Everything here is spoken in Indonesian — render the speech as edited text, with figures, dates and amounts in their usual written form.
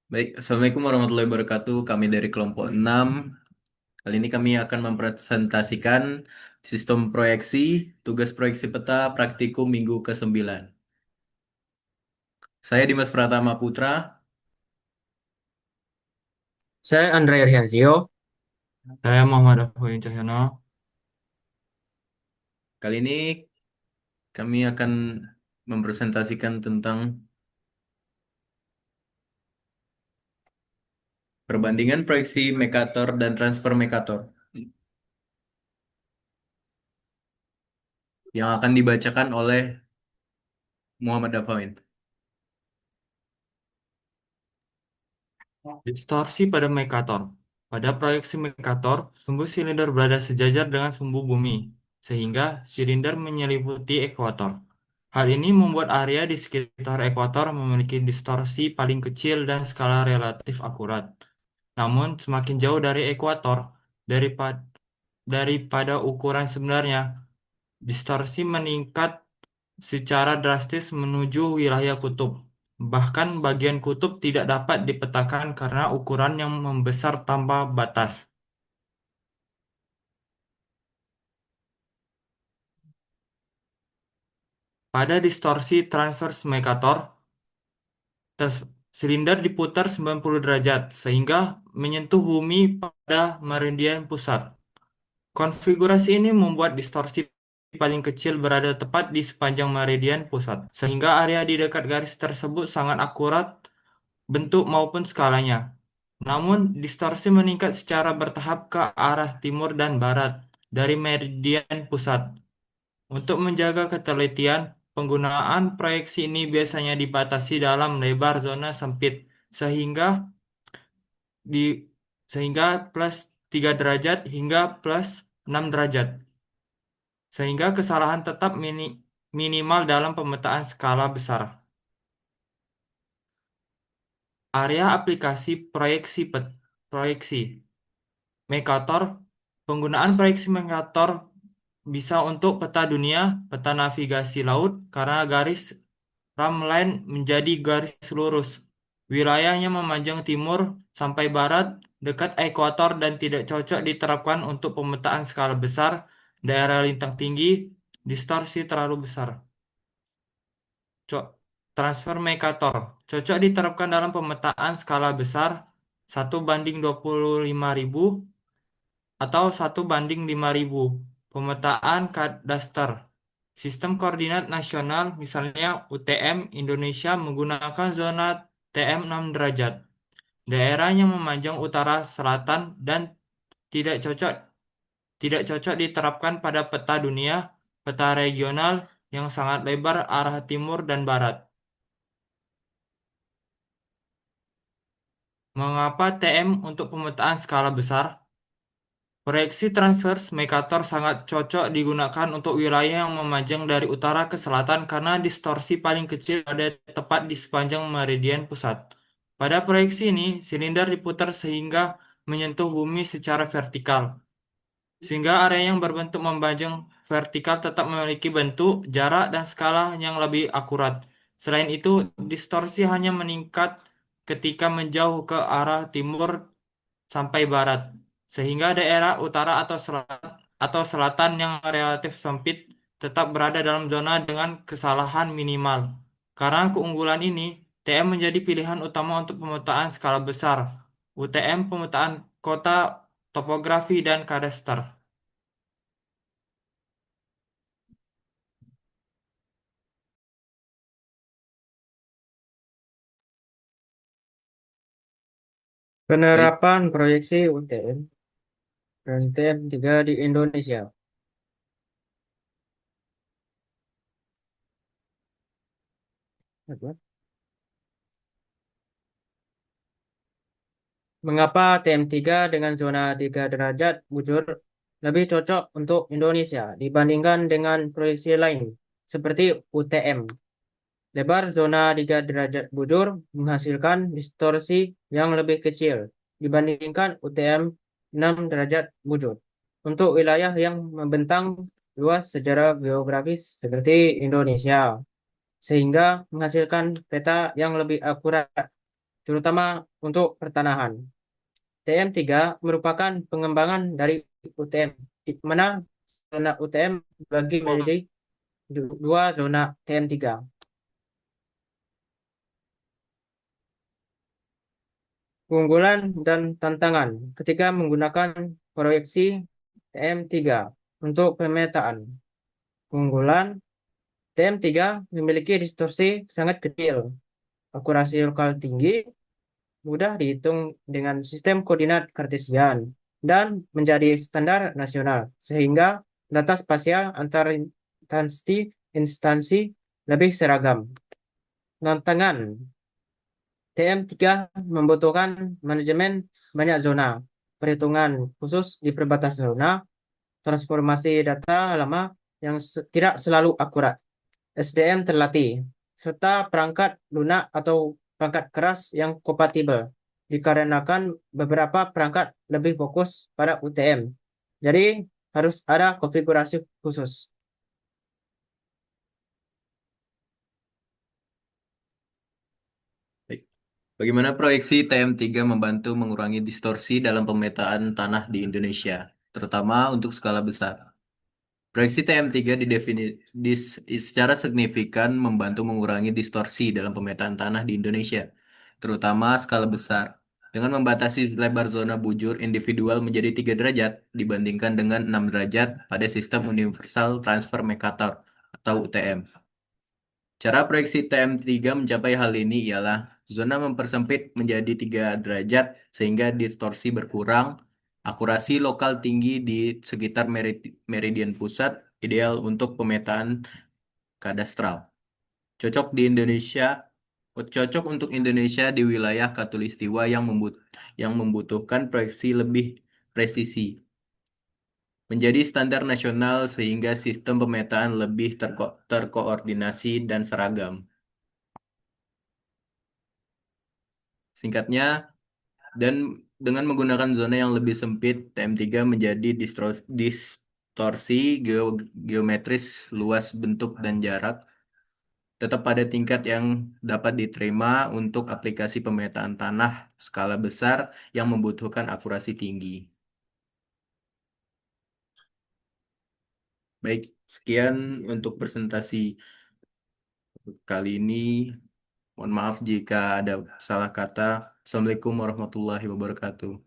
Baik, Assalamualaikum warahmatullahi wabarakatuh. Kami dari kelompok 6. Kali ini kami akan mempresentasikan sistem proyeksi, tugas proyeksi peta praktikum minggu ke-9. Saya Dimas Pratama Putra. Saya Andre Aryansio. Saya Muhammad Afwan Cahyono. Kali ini kami akan mempresentasikan tentang perbandingan proyeksi Mercator dan transfer Mercator yang akan dibacakan oleh Muhammad Afwan. Distorsi pada Mercator. Pada proyeksi Mercator, sumbu silinder berada sejajar dengan sumbu bumi, sehingga silinder menyelimuti ekuator. Hal ini membuat area di sekitar ekuator memiliki distorsi paling kecil dan skala relatif akurat. Namun, semakin jauh dari ekuator daripada, daripada ukuran sebenarnya, distorsi meningkat secara drastis menuju wilayah kutub. Bahkan bagian kutub tidak dapat dipetakan karena ukuran yang membesar tanpa batas. Pada distorsi transverse Mercator, tes- silinder diputar 90 derajat sehingga menyentuh bumi pada meridian pusat. Konfigurasi ini membuat distorsi paling kecil berada tepat di sepanjang meridian pusat, sehingga area di dekat garis tersebut sangat akurat bentuk maupun skalanya. Namun, distorsi meningkat secara bertahap ke arah timur dan barat dari meridian pusat. Untuk menjaga ketelitian, penggunaan proyeksi ini biasanya dibatasi dalam lebar zona sempit sehingga di sehingga plus 3 derajat hingga plus 6 derajat. Sehingga kesalahan tetap minimal dalam pemetaan skala besar. Area aplikasi proyeksi Mercator, penggunaan proyeksi Mercator bisa untuk peta dunia, peta navigasi laut, karena garis ramline menjadi garis lurus. Wilayahnya memanjang timur sampai barat, dekat ekuator dan tidak cocok diterapkan untuk pemetaan skala besar, daerah lintang tinggi, distorsi terlalu besar. Co- Transfer Mercator cocok diterapkan dalam pemetaan skala besar 1:25.000 atau 1:5.000 pemetaan kadaster. Sistem koordinat nasional misalnya UTM Indonesia menggunakan zona TM 6 derajat. Daerahnya memanjang utara selatan dan tidak cocok tidak cocok diterapkan pada peta dunia, peta regional yang sangat lebar arah timur dan barat. Mengapa TM untuk pemetaan skala besar? Proyeksi transverse Mercator sangat cocok digunakan untuk wilayah yang memanjang dari utara ke selatan karena distorsi paling kecil ada tepat di sepanjang meridian pusat. Pada proyeksi ini, silinder diputar sehingga menyentuh bumi secara vertikal, sehingga area yang berbentuk memanjang vertikal tetap memiliki bentuk, jarak, dan skala yang lebih akurat. Selain itu, distorsi hanya meningkat ketika menjauh ke arah timur sampai barat, sehingga daerah utara atau selatan yang relatif sempit tetap berada dalam zona dengan kesalahan minimal. Karena keunggulan ini, TM menjadi pilihan utama untuk pemetaan skala besar, UTM pemetaan kota, topografi, dan kadaster. Baik, Penerapan proyeksi UTM dan TM3 di Indonesia. Mengapa TM3 dengan zona 3 derajat bujur lebih cocok untuk Indonesia dibandingkan dengan proyeksi lain seperti UTM? Lebar zona 3 derajat bujur menghasilkan distorsi yang lebih kecil dibandingkan UTM 6 derajat bujur untuk wilayah yang membentang luas secara geografis seperti Indonesia, sehingga menghasilkan peta yang lebih akurat terutama untuk pertanahan. TM3 merupakan pengembangan dari UTM, di mana zona UTM bagi menjadi dua zona TM3. Keunggulan dan tantangan ketika menggunakan proyeksi TM3 untuk pemetaan. Keunggulan TM3 memiliki distorsi sangat kecil, akurasi lokal tinggi, mudah dihitung dengan sistem koordinat kartesian, dan menjadi standar nasional, sehingga data spasial antar instansi lebih seragam. Tantangan TM3 membutuhkan manajemen banyak zona, perhitungan khusus di perbatasan zona, transformasi data lama yang tidak selalu akurat, SDM terlatih, serta perangkat lunak atau perangkat keras yang kompatibel, dikarenakan beberapa perangkat lebih fokus pada UTM. Jadi harus ada konfigurasi khusus. Baik. Bagaimana proyeksi TM3 membantu mengurangi distorsi dalam pemetaan tanah di Indonesia, terutama untuk skala besar? Proyeksi TM3 secara signifikan membantu mengurangi distorsi dalam pemetaan tanah di Indonesia, terutama skala besar, dengan membatasi lebar zona bujur individual menjadi 3 derajat dibandingkan dengan 6 derajat pada sistem Universal Transfer Mercator atau UTM. Cara proyeksi TM3 mencapai hal ini ialah zona mempersempit menjadi 3 derajat sehingga distorsi berkurang, akurasi lokal tinggi di sekitar meridian pusat, ideal untuk pemetaan kadastral. Cocok di Indonesia, cocok untuk Indonesia di wilayah Katulistiwa yang membutuhkan proyeksi lebih presisi. Menjadi standar nasional sehingga sistem pemetaan lebih terkoordinasi dan seragam. Singkatnya, dan dengan menggunakan zona yang lebih sempit, TM3 menjadi distorsi geometris luas bentuk dan jarak, tetap pada tingkat yang dapat diterima untuk aplikasi pemetaan tanah skala besar yang membutuhkan akurasi tinggi. Baik, sekian untuk presentasi kali ini. Mohon maaf jika ada salah kata. Assalamualaikum warahmatullahi wabarakatuh.